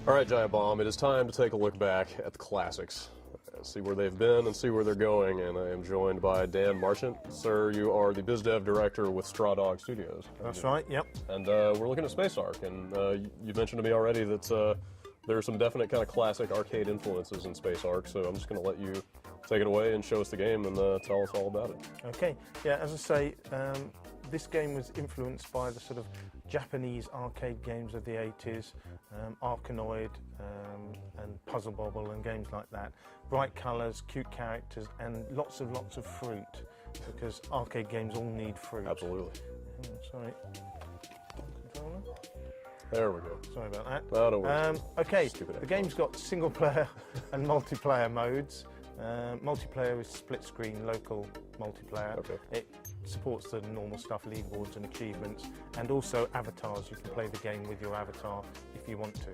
All right, Giant Bomb, it is time to take a look back at the classics, see where they've been and see where they're going, and I am joined by Dan Marchant. Sir, you are the Biz Dev Director with Straw Dog Studios. That's right, yep. And we're looking at Space Ark, and you mentioned to me already that there are some definite kind of classic arcade influences in Space Ark, so I'm just going to let you take it away and show us the game and tell us all about it. Okay, yeah, as I say, this game was influenced by the sort of Japanese arcade games of the 80s, Arkanoid and Puzzle Bobble and games like that. Bright colours, cute characters, and lots of fruit, because arcade games all need fruit. Absolutely. Sorry. Controller? There we go. Sorry about that. No, don't worry. Okay, the game's got single player and multiplayer modes. Multiplayer is split screen local multiplayer. Okay. It supports the normal stuff, leaderboards and achievements, and also avatars. You can play the game with your avatar if you want to.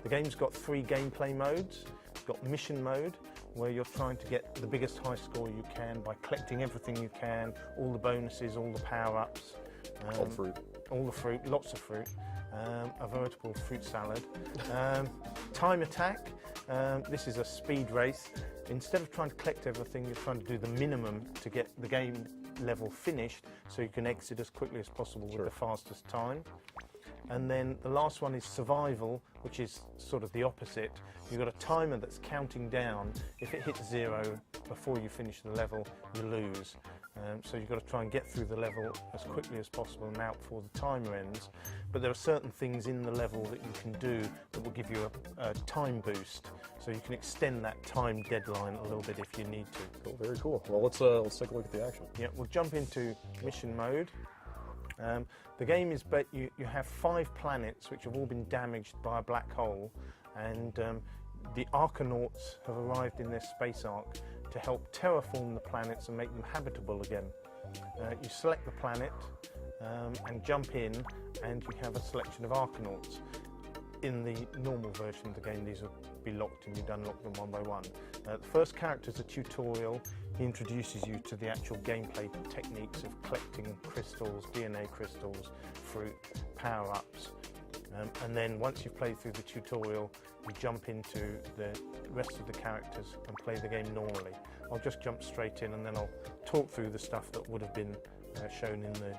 The game's got 3 gameplay modes. It's got mission mode, where you're trying to get the biggest high score you can by collecting everything you can, all the bonuses, all the power-ups. All the fruit. All the fruit, lots of fruit. A veritable fruit salad. Time attack. This is a speed race. Instead of trying to collect everything, you're trying to do the minimum to get the game level finished so you can exit as quickly as possible with the fastest time. And then the last one is survival, which is sort of the opposite. You've got a timer that's counting down. If it hits 0 before you finish the level, you lose. So you've got to try and get through the level as quickly as possible and out before the timer ends. But there are certain things in the level that you can do that will give you a time boost. So you can extend that time deadline a little bit if you need to. Cool, very cool. Well, let's take a look at the action. Yeah, we'll jump into mission mode. The game is you have 5 planets which have all been damaged by a black hole, and the Arkanauts have arrived in their Space Ark to help terraform the planets and make them habitable again. You select the planet and jump in, and you have a selection of Arkanauts. In the normal version of the game, these will be locked and you'd unlock them one by one. The first character is a tutorial. He introduces you to the actual gameplay techniques of collecting crystals, DNA crystals, fruit, power-ups. And then once you've played through the tutorial, you jump into the rest of the characters and play the game normally. I'll just jump straight in, and then I'll talk through the stuff that would have been shown in the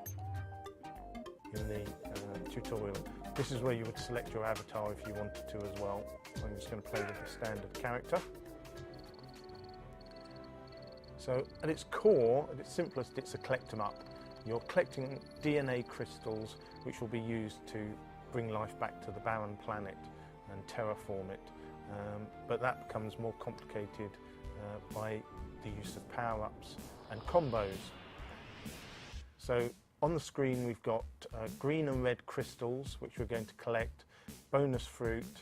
tutorial. This is where you would select your avatar if you wanted to as well. So I'm just going to play with the standard character. So at its core, at its simplest, it's a collect 'em up. You're collecting DNA crystals which will be used to bring life back to the barren planet and terraform it. But that becomes more complicated by the use of power-ups and combos. So on the screen we've got green and red crystals which we're going to collect, bonus fruit.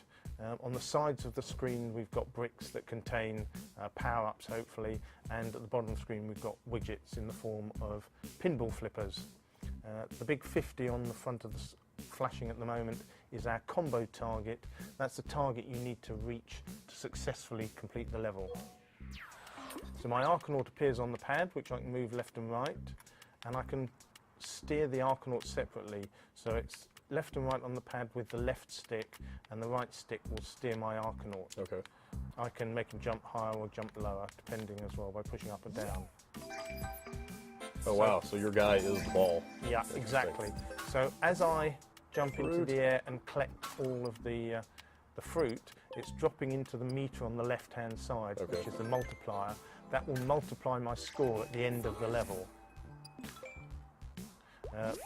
On the sides of the screen we've got bricks that contain power-ups hopefully, and at the bottom of the screen we've got widgets in the form of pinball flippers. The big 50 on the front of the flashing at the moment is our combo target. That's the target you need to reach to successfully complete the level. So my Arkanaut appears on the pad, which I can move left and right, and I can steer the Arkanauts separately. So it's left and right on the pad with the left stick, and the right stick will steer my Arkanaut. Okay. I can make him jump higher or jump lower, depending as well, by pushing up and down. Oh wow, so your guy is the ball. Yeah, exactly. So as I jump into the air and collect all of the fruit, it's dropping into the meter on the left-hand side, which is the multiplier. That will multiply my score at the end of the level.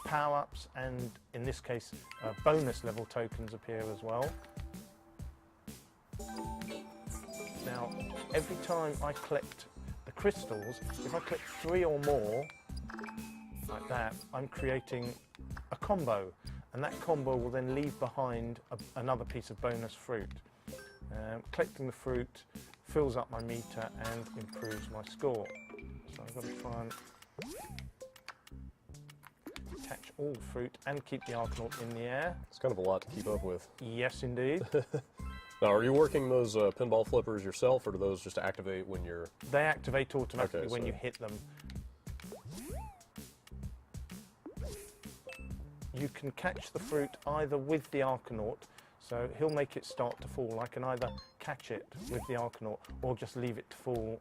Power-ups and, in this case, bonus level tokens appear as well. Now, every time I collect the crystals, if I collect 3 or more, like that, I'm creating a combo, and that combo will then leave behind another piece of bonus fruit. Collecting the fruit fills up my meter and improves my score. So I've got to try and catch all the fruit and keep the Arkanaut in the air. It's kind of a lot to keep up with. Yes, indeed. Now, are you working those pinball flippers yourself, or do those just activate when you're... They activate automatically when you hit them. You can catch the fruit either with the Arkanaut, So he'll make it start to fall. I can either catch it with the Arkonaut or just leave it to fall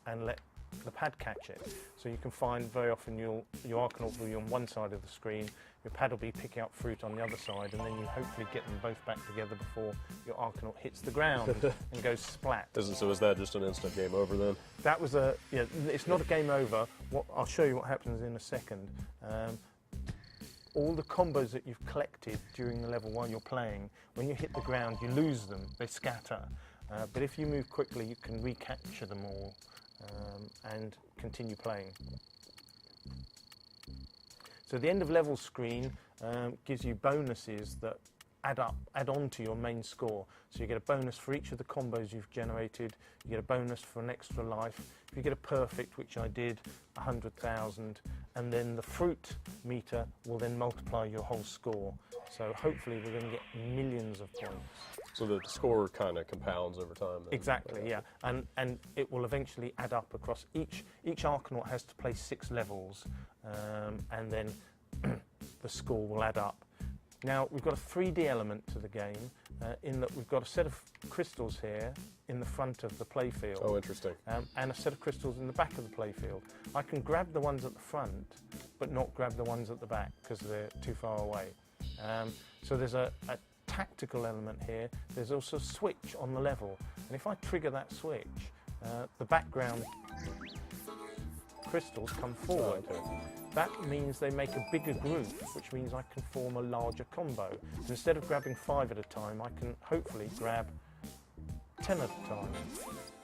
and let the pad catch it. So you can find very often your Arkonaut will be on one side of the screen, your pad will be picking up fruit on the other side, and then you hopefully get them both back together before your Arkonaut hits the ground and goes splat. So is that just an instant game over then? That was a, yeah, it's not a game over. I'll show you what happens in a second. All the combos that you've collected during the level while you're playing, when you hit the ground, you lose them, they scatter. But if you move quickly, you can recapture them all and continue playing. So the end of level screen gives you bonuses that add on to your main score. So you get a bonus for each of the combos you've generated, you get a bonus for an extra life. If you get a perfect, which I did, 100,000, and then the fruit meter will then multiply your whole score. So hopefully we're going to get millions of points. So the score kind of compounds over time. Then. Exactly, yeah. And it will eventually add up across each Arkonaut has to play 6 levels, and then the score will add up. Now, we've got a 3D element to the game in that we've got a set of crystals here in the front of the playfield. Oh, interesting. And a set of crystals in the back of the playfield. I can grab the ones at the front, but not grab the ones at the back because they're too far away. So there's a tactical element here. There's also a switch on the level. And if I trigger that switch, the background crystals come forward. Oh, okay. That means they make a bigger group, which means I can form a larger combo. So instead of grabbing 5 at a time, I can hopefully grab 10 at a time.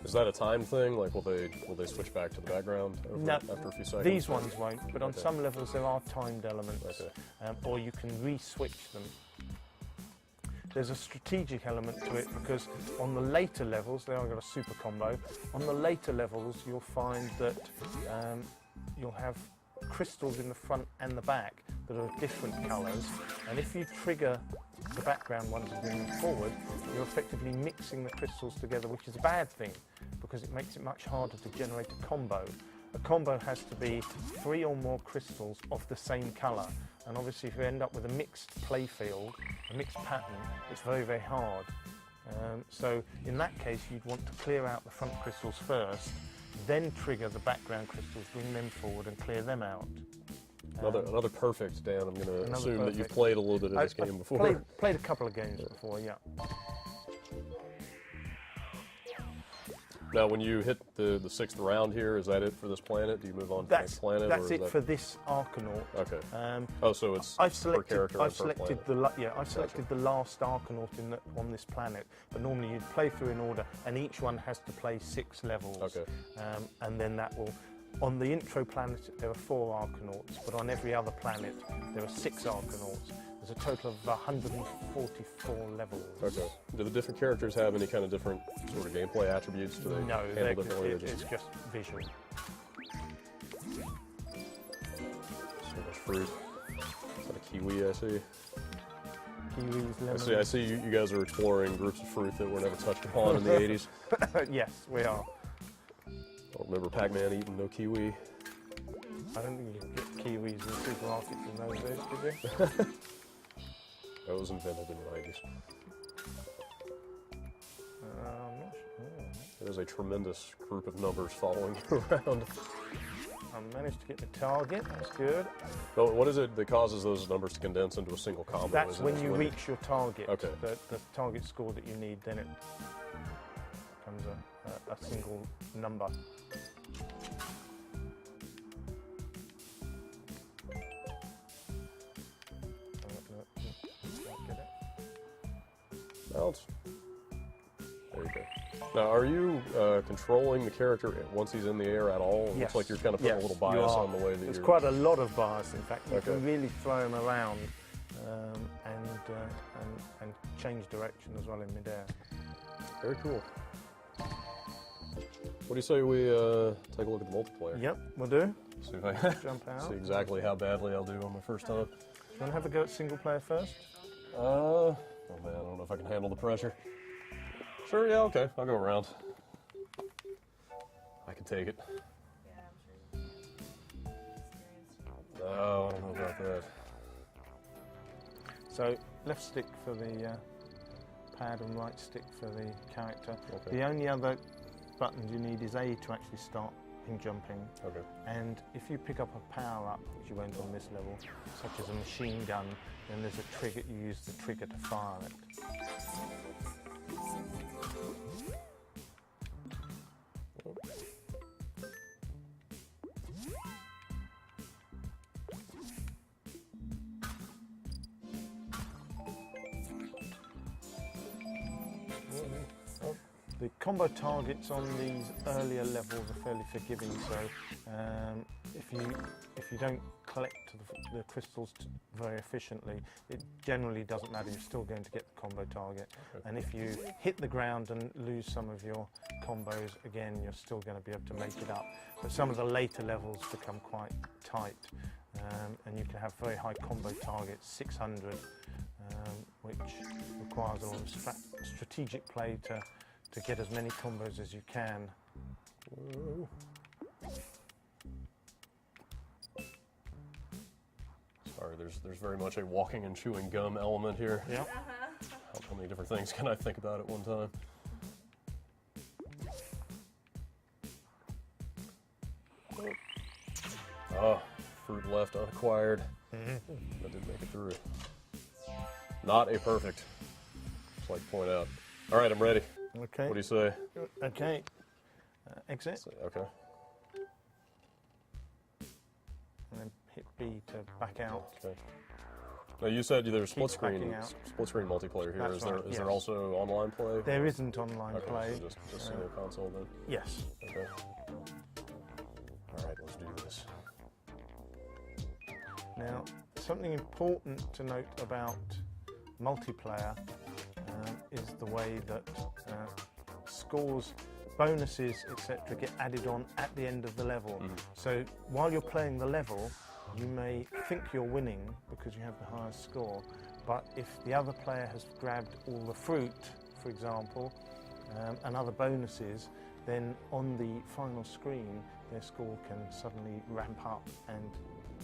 Is that a time thing? Like, will they switch back to the background after a few seconds? These ones won't, but on Okay. some levels there are timed elements, Okay. or you can re-switch them. There's a strategic element to it because on the later levels, there I've got a super combo. On the later levels, you'll find that you'll have crystals in the front and the back that are of different colours, and if you trigger the background ones as you move forward, you're effectively mixing the crystals together, which is a bad thing because it makes it much harder to generate a combo. A combo has to be 3 or more crystals of the same colour, and obviously if you end up with a mixed playfield, a mixed pattern, it's very, very hard. So in that case, you'd want to clear out the front crystals first, then trigger the background crystals, bring them forward and clear them out. Another perfect, Dan. I'm going to assume that you've perfect. played a little bit of this game before. Played a couple of games before, yeah. Now, when you hit the 6th round here, is that it for this planet? Do you move on to the next planet? That's it for this Arkonaut. Okay. So it's I've per character I've and per selected planet. I've selected the last Arkonaut on this planet. But normally you'd play through in order, and each one has to play 6 levels. Okay. And then that will. On the intro planet, there are 4 Arkonauts, but on every other planet, there are 6 Arkonauts. There's a total of 144 levels. Okay. Do the different characters have any kind of different sort of gameplay attributes? Do they No, handle differently? it's just visual. So much fruit. Is that a kiwi I see? Kiwis, lemons. I see you guys are exploring groups of fruit that were never touched upon in the 80s. Yes, we are. I don't remember Pac-Man eating no kiwi. I don't think you could get kiwis in supermarkets in those days, did you? That was invented in the 90s. I'm not sure. There's a tremendous group of numbers following you around. I managed to get the target, that's good. Well, what is it that causes those numbers to condense into a single combo? That's Is it when just you reach your target, Okay. the target score that you need, then it becomes a single number. Bounce. There you go. Now, are you controlling the character once he's in the air at all? It Yes. looks like you're kind of putting a little you bias are. on the way that There's you're... quite a lot of bias, in fact. You Okay. can really throw him around and change direction as well in midair. Very cool. What do you say we take a look at the multiplayer? Yep, we'll do. See if I Jump out. see exactly how badly I'll do on my first time. Do you want to have a go at single player first? Oh man, I don't know if I can handle the pressure. Sure, yeah, okay, I'll go around. I can take it. Oh, I don't know about that. So left stick for the pad and right stick for the character. Okay. The only other buttons you need is A to actually start him jumping. Okay. And if you pick up a power-up, which you won't on this level, such as a machine gun, then there's a trigger, you use the trigger to fire it. The combo targets on these earlier levels are fairly forgiving, so if you don't collect the crystals very efficiently, it generally doesn't matter. You're still going to get the combo target. Okay. And if you hit the ground and lose some of your combos, again, you're still going to be able to make it up. But some of the later levels become quite tight, and you can have very high combo targets, 600, which requires a lot of strategic play to get as many combos as you can. Whoa. Sorry, there's very much a walking and chewing gum element here. Yeah. How many different things can I think about at one time? Oh, fruit left unacquired. I did make it through. Not a perfect. Just like to point out. All right, I'm ready. Okay. What do you say? Okay. Exit. Okay. And then hit B to back out. Okay. Now you said there's split Keep backing screen out. multiplayer here. That's Is there right, is there yes. also online play? There isn't online Okay, play. so just single console then. Yes. Okay. All right, let's do this. Now, something important to note about multiplayer is the way that scores, bonuses, etc. get added on at the end of the level. So while you're playing the level, you may think you're winning because you have the highest score, but if the other player has grabbed all the fruit, for example, and other bonuses, then on the final screen, their score can suddenly ramp up and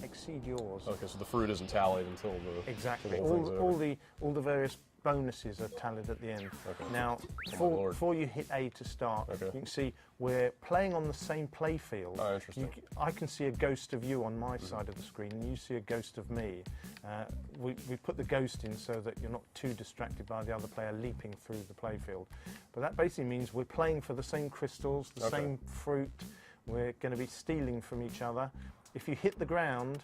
exceed yours. Okay, so the fruit isn't tallied until the Exactly. the whole thing's over. All the various bonuses are tallied at the end. Okay. Now, Oh my Lord. before you hit A to start, Okay. you can see we're playing on the same play field. Oh, interesting. I can see a ghost of you on my side of the screen, and you see a ghost of me. We put the ghost in so that you're not too distracted by the other player leaping through the play field. But that basically means we're playing for the same crystals, the Okay. same fruit. We're going to be stealing from each other. If you hit the ground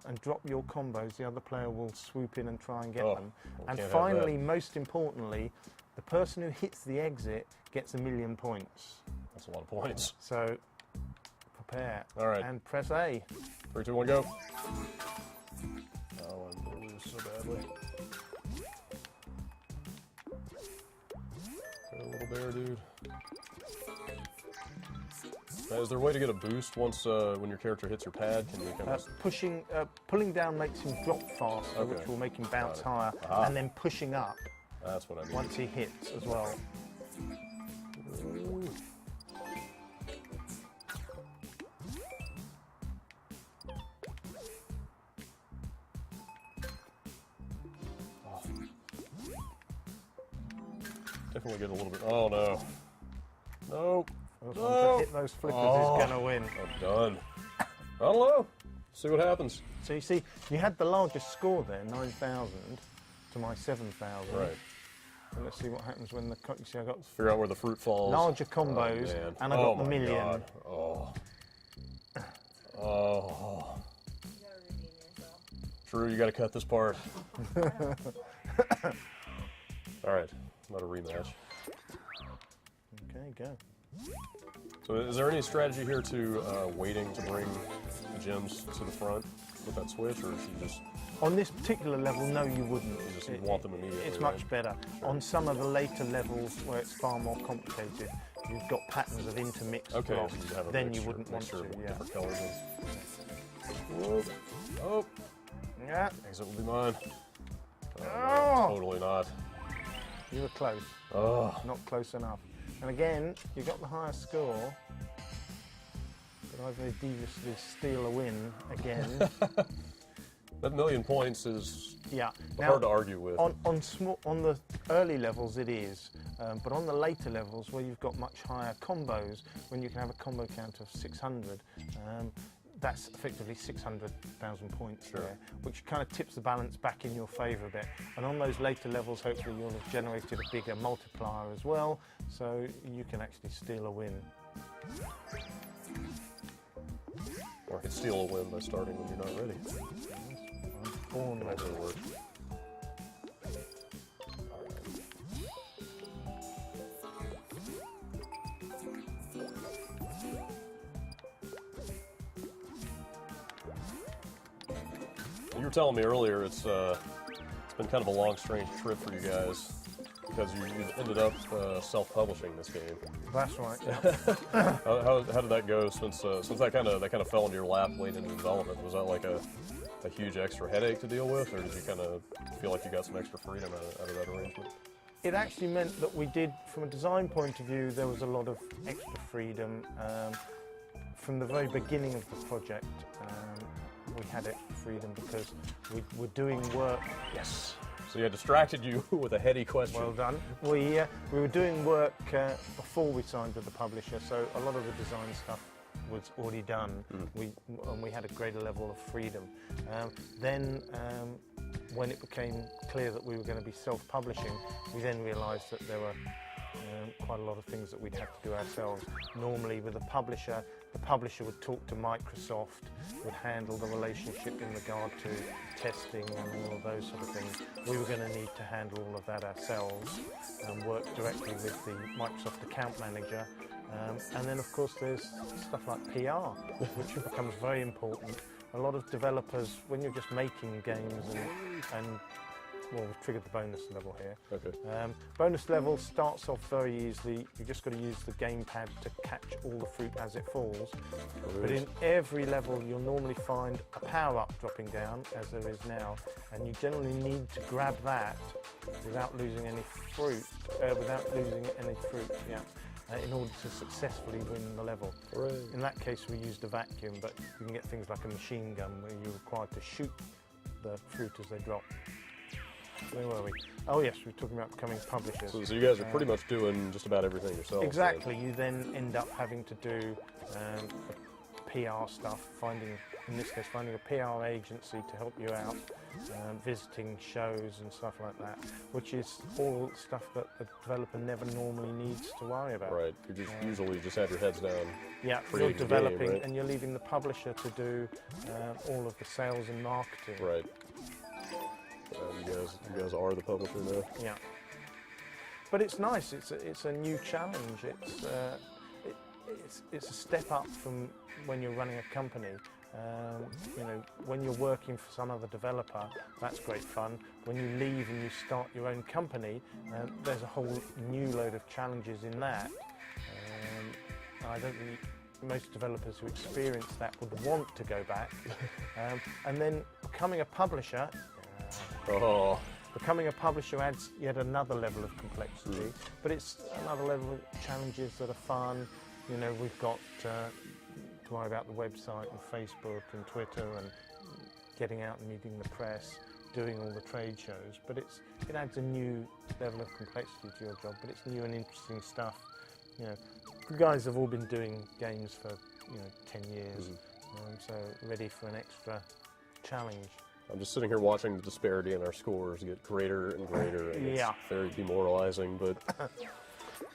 and drop your combos, the other player will swoop in and try and get Oh, them. well, And can't have finally, that. most importantly, the person who hits the exit gets 1,000,000 points. That's a lot of points. So prepare. All right. And press A. 3, 2, 1, go. Oh, I'm gonna lose so badly. Got a little bear, dude. Now, is there a way to get a boost once when your character hits your pad? Can you kind of Pulling down makes him drop faster, Okay. which will make him bounce Got it. higher, Aha. and then pushing up That's what I mean. once he hits as well. Definitely get a little bit. Oh no. Nope. First No. one to hit those flickers Oh. is going to win. I'm done. I don't know. See what happens. So you see, you had the largest score there, 9,000 to my 7,000. Right. And let's see what happens when you see I got Figure out where the fruit falls. larger combos, Oh, man. and I got my the million. God. Oh. Oh. True, you got to cut this part. All right, not a rematch. Okay, go. So, is there any strategy here to waiting to bring the gems to the front with that switch, or should you just On this particular level, no, you wouldn't. you just want them immediately? It's right? much better. On some of the later levels where it's far more complicated, you've got patterns of intermixed Okay, blocks, so you have a then mixture, you wouldn't want mixture to. of Yeah. different colors. Whoop. Oh, Yeah, exit will be mine. Oh, Oh. no, totally not. you were close. Oh, Not close enough. And again, you got the higher score, but I very deviously steal a win again. That 1,000,000 points is Yeah. hard to argue with. On the early levels it is, but on the later levels where you've got much higher combos, when you can have a combo count of 600, that's effectively 600,000 points there, which kind of tips the balance back in your favour a bit. And on those later levels, hopefully you'll have generated a bigger multiplier as well, so you can actually steal a win. Or I could steal a win by starting when you're not ready. I'm born That ready. really works. You were telling me earlier it's been kind of a long, strange trip for you guys because you've ended up self-publishing this game. That's right. Yeah. How did that go since that kind of fell into your lap late into development? Was that like a huge extra headache to deal with, or did you kind of feel like you got some extra freedom out of that arrangement? It actually meant that we did, from a design point of view, there was a lot of extra freedom. From the very beginning of the project, we had extra freedom because we were doing work. Yes. So I distracted you with a heady question. Well done. We were doing work before we signed with the publisher, so a lot of the design stuff was already done. We had a greater level of freedom. Then, when it became clear that we were going to be self-publishing, we then realised that there were quite a lot of things that we'd have to do ourselves. Normally with a publisher, the publisher would talk to Microsoft, would handle the relationship in regard to testing and all of those sort of things. We were going to need to handle all of that ourselves and work directly with the Microsoft account manager. And then of course there's stuff like PR, which becomes very important. A lot of developers, when you're just making games and well, we've triggered the bonus level here. Okay. Bonus level starts off very easily. You've just got to use the gamepad to catch all the fruit as it falls. But in every level, you'll normally find a power-up dropping down, as there is now, and you generally need to grab that without losing any fruit, in order to successfully win the level. Hooray. In that case, we used a vacuum, but you can get things like a machine gun where you're required to shoot the fruit as they drop. Where were we? Oh yes, we were talking about becoming publishers. So you guys are pretty much doing just about everything yourselves. Exactly. You then end up having to do PR stuff, in this case, finding a PR agency to help you out, visiting shows and stuff like that, which is all stuff that a developer never normally needs to worry about. Right. You just usually just have your heads down. Yeah, you're developing, right? And you're leaving the publisher to do all of the sales and marketing. Right. You guys are the publisher now. Yeah, but it's nice. It's a new challenge. It's a step up from when you're running a company. You know, when you're working for some other developer, that's great fun. When you leave and you start your own company, there's a whole new load of challenges in that. I don't think most developers who experience that would want to go back. And then becoming a publisher. Becoming a publisher adds yet another level of complexity, but it's another level of challenges that are fun. You know, we've got to worry about the website and Facebook and Twitter and getting out and meeting the press, doing all the trade shows, but it adds a new level of complexity to your job, but it's new and interesting stuff. You know, you guys have all been doing games for 10 years, so ready for an extra challenge. I'm just sitting here watching the disparity in our scores get greater and greater, and it's very demoralizing, but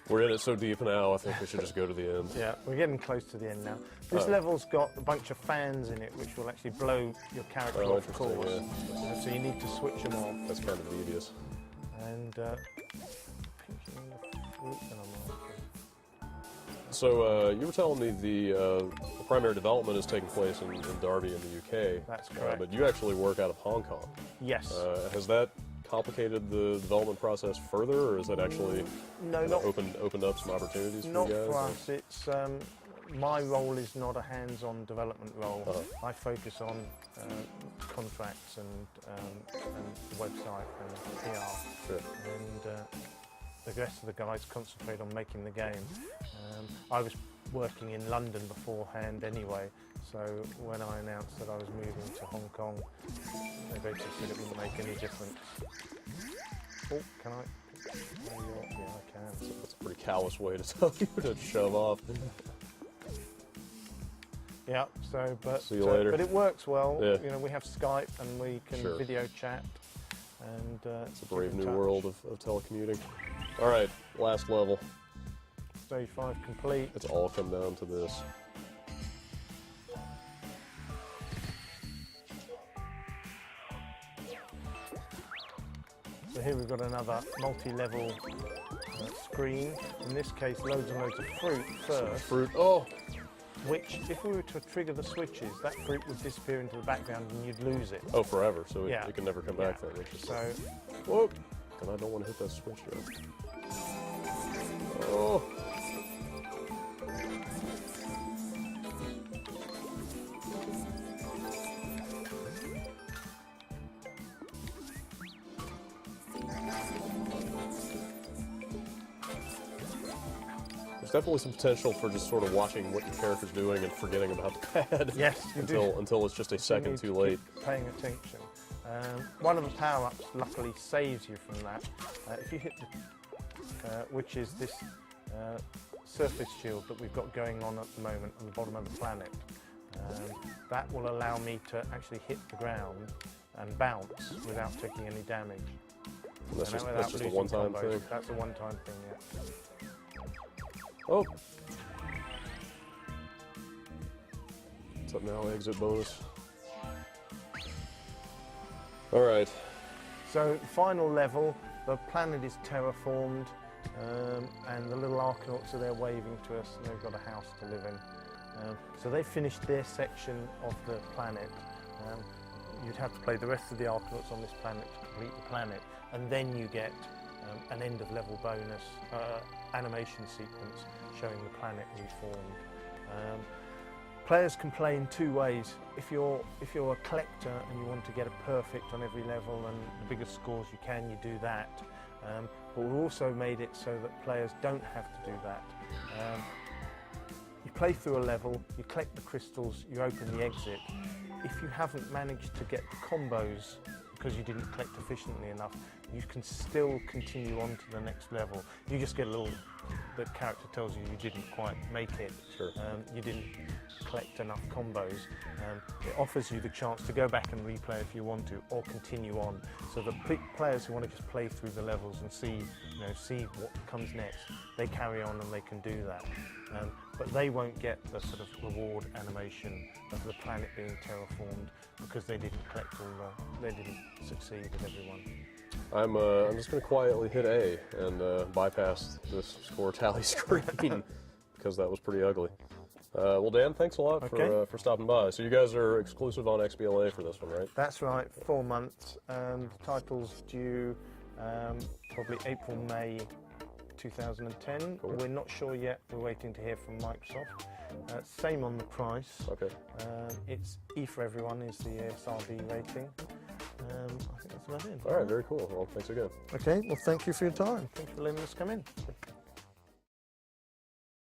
we're in it so deep now, I think we should just go to the end. Yeah, we're getting close to the end now. This level's got a bunch of fans in it, which will actually blow your character off course. Yeah. So you need to switch them off. That's kind of devious. And pinching the fruit that I'm liking. So you were telling me the primary development is taking place in Derby in the UK. That's correct. But you actually work out of Hong Kong. Yes. Has that complicated the development process further, or is that actually opened up some opportunities for you guys? Not for us. It's my role is not a hands-on development role. I focus on contracts and the website and PR. Sure. And the rest of the guys concentrate on making the game. I was working in London beforehand anyway, So when I announced that I was moving to Hong Kong, they basically said it wouldn't make any difference. Oh, can I? Yeah, I can. That's a pretty callous way to tell you to shove off. Yeah, so, but, See you later. But it works well. Yeah. You know, we have Skype and we can Sure. video chat. And It's a brave new world of telecommuting. All right, last level. Stage 5 complete. It's all come down to this. So here we've got another multi-level screen. In this case, loads and loads of fruit first. Fruit. Oh, Which, if we were to trigger the switches, that fruit would disappear into the background and you'd lose it. oh, forever. So Yeah. it can never come back then. Which is, So, whoa! And I don't want to hit that switch yet. Oh. There's definitely some potential for just sort of watching what your character's doing and forgetting about the pad. yes, you until it's just a second need too to late. keep paying attention. One of the power-ups luckily saves you from that. If you hit the, which is this surface shield that we've got going on at the moment on the bottom of the planet. That will allow me to actually hit the ground and bounce without taking any damage. And that's And just, without that's just a losing one-time combos. thing. That's a one-time thing, yeah. Oh. What's up now? Exit bonus. All right. So, final level, the planet is terraformed, and the little Arkanauts are there waving to us, and they've got a house to live in. So they finished their section of the planet. You'd have to play the rest of the Arkanauts on this planet to complete the planet, and then you get an end-of-level bonus animation sequence showing the planet reformed. Players can play in two ways. If you're a collector and you want to get a perfect on every level and the biggest scores you can, you do that. But we've also made it so that players don't have to do that. You play through a level, you collect the crystals, you open the exit. If you haven't managed to get the combos because you didn't collect efficiently enough, you can still continue on to the next level. You just get a little, the character tells you you didn't quite make it. Sure. You didn't collect enough combos. It offers you the chance to go back and replay if you want to, or continue on. So the players who want to just play through the levels and see what comes next, they carry on and they can do that. But they won't get the sort of reward animation of the planet being terraformed because they didn't collect they didn't succeed with everyone. I'm just going to quietly hit A and bypass this score tally screen because that was pretty ugly. Well, Dan, thanks a lot for stopping by. So you guys are exclusive on XBLA for this one, right? That's right, 4 months. The title's due probably April, May 2010. Cool. We're not sure yet. We're waiting to hear from Microsoft. Same on the price. Okay. It's E for everyone is the ASRB rating. I think that's about it. All right, very cool. Well, thanks again. Okay, well, thank you for your time. Thanks for letting us come in.